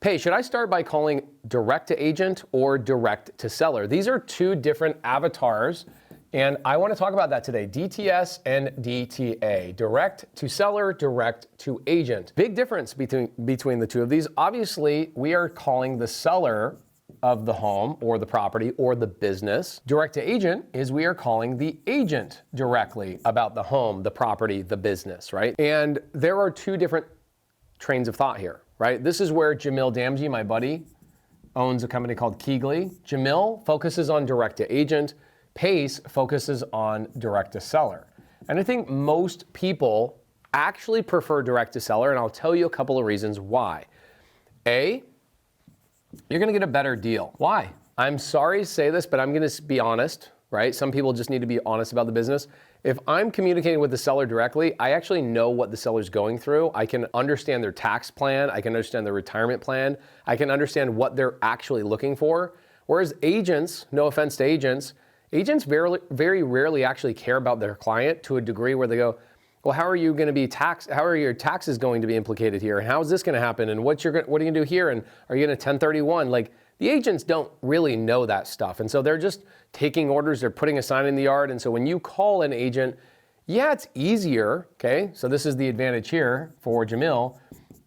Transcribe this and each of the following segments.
Hey, should I start by calling direct to agent or direct to seller? These are two different avatars, and I want to talk about that today. DTS and DTA, direct to seller, direct to agent. Big difference between the two of these. Obviously, we are calling the seller of the home or the property or the business. Direct to agent is we are calling the agent directly about the home, the property, the business, right? And there are two different trains of thought here, right? This is where Jamil Damji, my buddy, owns a company called Keegley. Jamil focuses on direct to agent. Pace focuses on direct to seller. And I think most people actually prefer direct to seller, and I'll tell you a couple of reasons why. A, you're gonna get a better deal. Why? I'm sorry to say this, but I'm gonna be honest, right? Some people just need to be honest about the business. If I'm communicating with the seller directly, I actually know what the seller's going through. I can understand their tax plan. I can understand their retirement plan. I can understand what they're actually looking for. Whereas agents, no offense to agents very rarely actually care about their client to a degree where they go, well, how are you going to be taxed? How are your taxes going to be implicated here? And how is this going to happen? And what are you going to do here? And are you going to 1031? Like, the agents don't really know that stuff. And so they're just taking orders, they're putting a sign in the yard. And so when you call an agent, yeah, it's easier, okay? So this is the advantage here for Jamil,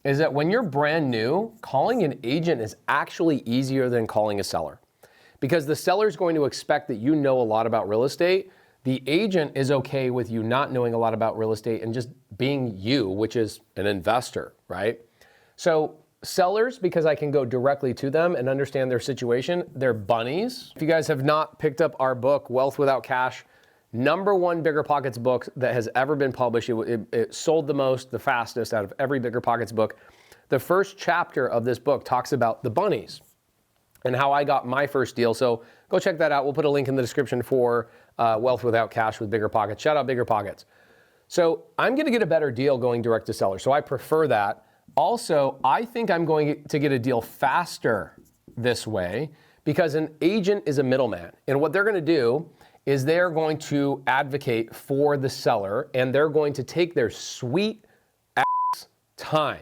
is that when you're brand new, calling an agent is actually easier than calling a seller. Because the seller is going to expect that you know a lot about real estate. The agent is okay with you not knowing a lot about real estate and just being you, which is an investor, right? So sellers, because I can go directly to them and understand their situation, they're bunnies. If you guys have not picked up our book, Wealth Without Cash, #1 Bigger Pockets book that has ever been published. It sold the most, the fastest out of every Bigger Pockets book. The first chapter of this book talks about the bunnies and how I got my first deal. So go check that out. We'll put a link in the description for Wealth Without Cash with Bigger Pockets. Shout out Bigger Pockets. So I'm gonna get a better deal going direct to seller. So I prefer that. Also, I think I'm going to get a deal faster this way because an agent is a middleman. And what they're going to do is they're going to advocate for the seller and they're going to take their sweet ass time.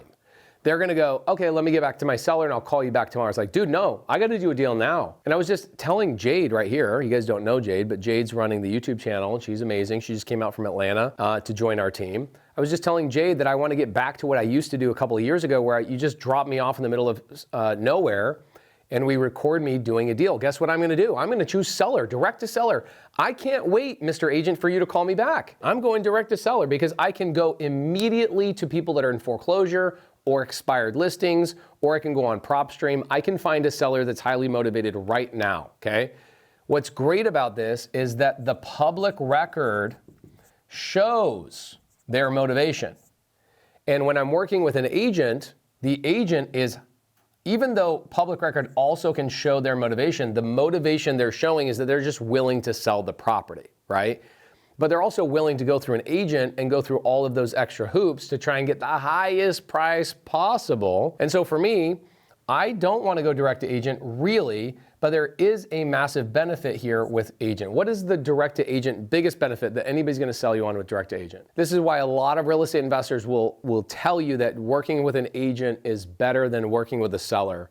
They're going to go, okay, let me get back to my seller and I'll call you back tomorrow. It's like, dude, no, I got to do a deal now. And I was just telling Jade right here, you guys don't know Jade, but Jade's running the YouTube channel and she's amazing. She just came out from Atlanta to join our team. I was just telling Jade that I want to get back to what I used to do a couple of years ago where you just drop me off in the middle of nowhere and we record me doing a deal. Guess what I'm going to do? I'm going to choose seller, direct to seller. I can't wait, Mr. Agent, for you to call me back. I'm going direct to seller because I can go immediately to people that are in foreclosure or expired listings, or I can go on PropStream. I can find a seller that's highly motivated right now, okay? What's great about this is that the public record shows their motivation. And when I'm working with an agent, the agent is, even though public record also can show their motivation, the motivation they're showing is that they're just willing to sell the property, right? But they're also willing to go through an agent and go through all of those extra hoops to try and get the highest price possible. And so for me, I don't want to go direct to agent really, but there is a massive benefit here with agent. What is the direct to agent biggest benefit that anybody's going to sell you on with direct to agent? This is why a lot of real estate investors will tell you that working with an agent is better than working with a seller.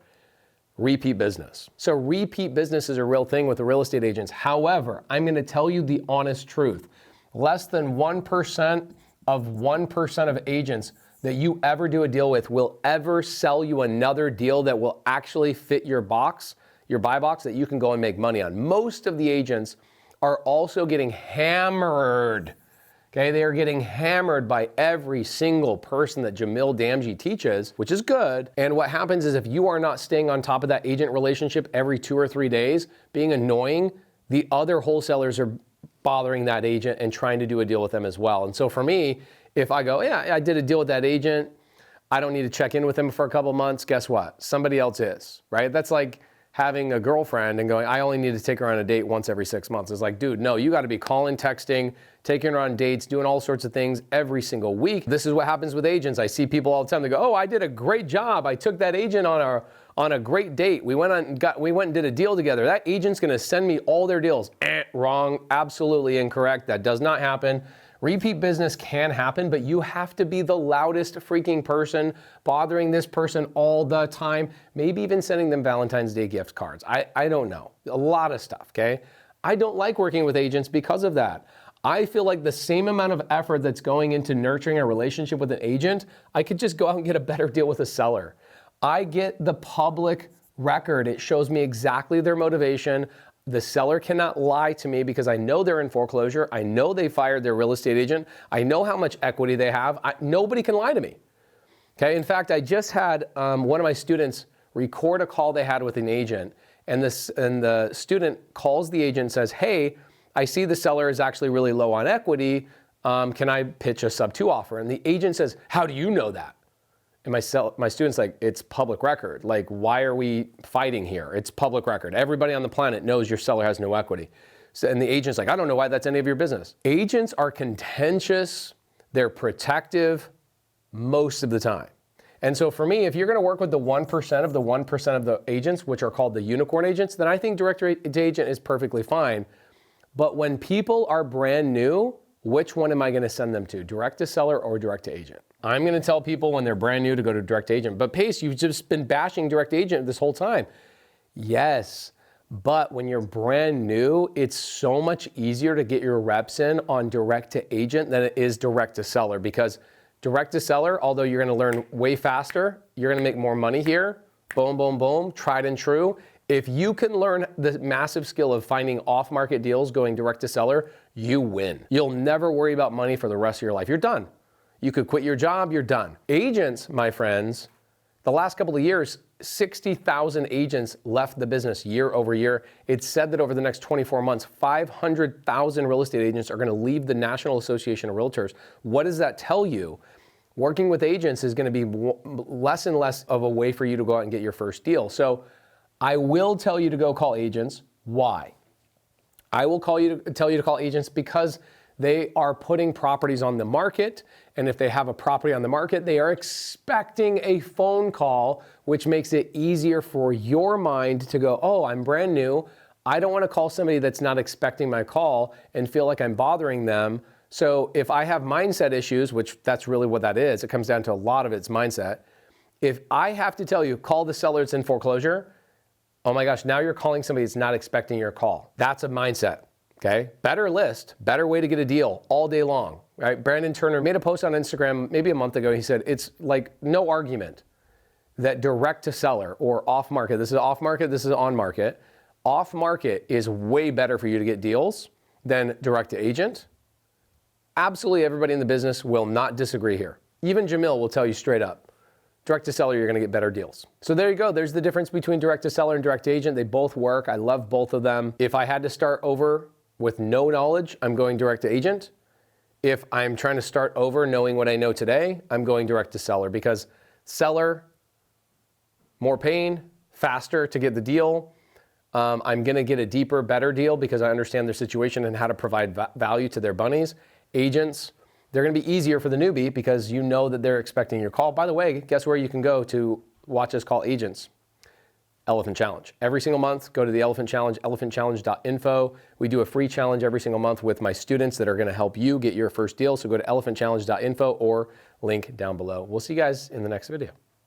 Repeat business. So repeat business is a real thing with the real estate agents. However, I'm going to tell you the honest truth. Less than 1% of 1% of agents that you ever do a deal with will ever sell you another deal that will actually fit your box, your buy box, that you can go and make money on. Most of the agents are also getting hammered. Okay, they are getting hammered by every single person that Jamil Damji teaches, which is good. And what happens is if you are not staying on top of that agent relationship every 2 or 3 days, being annoying, the other wholesalers are bothering that agent and trying to do a deal with them as well. And so for me, if I go, yeah, I did a deal with that agent, I don't need to check in with him for a couple of months, guess what? Somebody else is, right? That's like having a girlfriend and going, I only need to take her on a date once every 6 months. It's like, dude, no, you got to be calling, texting, taking her on dates, doing all sorts of things every single week. This is what happens with agents. I see people all the time. They go, oh, I did a great job. I took that agent on a great date. We went and did a deal together. That agent's going to send me all their deals. Wrong. Absolutely incorrect. That does not happen. Repeat business can happen, but you have to be the loudest freaking person, bothering this person all the time, maybe even sending them Valentine's Day gift cards. I don't know. A lot of stuff, okay? I don't like working with agents because of that. I feel like the same amount of effort that's going into nurturing a relationship with an agent, I could just go out and get a better deal with a seller. I get the public record. It shows me exactly their motivation. The seller cannot lie to me because I know they're in foreclosure. I know they fired their real estate agent. I know how much equity they have. Nobody can lie to me. Okay. In fact, I just had one of my students record a call they had with an agent, and the student calls the agent and says, "Hey, I see the seller is actually really low on equity. Can I pitch a Subto offer?" And the agent says, "How do you know that?" And my student's like, "It's public record. Like, why are we fighting here? It's public record. Everybody on the planet knows your seller has no equity." And the agent's like, "I don't know why that's any of your business." Agents are contentious. They're protective most of the time. And so for me, if you're going to work with the 1% of the 1% of the agents, which are called the unicorn agents, then I think direct to agent is perfectly fine. But when people are brand new, which one am I going to send them to? Direct to seller or direct to agent? I'm going to tell people when they're brand new to go to direct to agent. But Pace, you've just been bashing direct to agent this whole time. Yes, but when you're brand new, it's so much easier to get your reps in on direct to agent than it is direct to seller, because direct to seller, although you're going to learn way faster, you're going to make more money here. Boom, boom, boom, tried and true. If you can learn the massive skill of finding off-market deals going direct to seller, you win. You'll never worry about money for the rest of your life. You're done. You could quit your job, you're done. Agents, my friends, the last couple of years, 60,000 agents left the business year over year. It's said that over the next 24 months, 500,000 real estate agents are going to leave the National Association of Realtors. What does that tell you? Working with agents is going to be less and less of a way for you to go out and get your first deal. So I will tell you to go call agents. Why? I will tell you to call agents because they are putting properties on the market, and if they have a property on the market, they are expecting a phone call, which makes it easier for your mind to go, "Oh, I'm brand new. I don't want to call somebody that's not expecting my call and feel like I'm bothering them." So if I have mindset issues, which that's really what that is, it comes down to a lot of it's mindset. If I have to tell you, call the seller that's in foreclosure, oh my gosh, now you're calling somebody that's not expecting your call. That's a mindset. Okay, better list, better way to get a deal all day long, right? Brandon Turner made a post on Instagram maybe a month ago. He said, it's like no argument that direct to seller or off market, this is off market, this is on market. Off market is way better for you to get deals than direct to agent. Absolutely everybody in the business will not disagree here. Even Jamil will tell you straight up, direct to seller, you're going to get better deals. So there you go. There's the difference between direct to seller and direct to agent. They both work. I love both of them. If I had to start over with no knowledge, I'm going direct to agent. If I'm trying to start over knowing what I know today, I'm going direct to seller, because seller, more pain, faster to get the deal. I'm going to get a deeper, better deal because I understand their situation and how to provide value to their bunnies. Agents, they're going to be easier for the newbie because you know that they're expecting your call. By the way, guess where you can go to watch us call agents? Elephant Challenge. Every single month, go to the Elephant Challenge, elephantchallenge.info. We do a free challenge every single month with my students that are going to help you get your first deal. So go to elephantchallenge.info or link down below. We'll see you guys in the next video.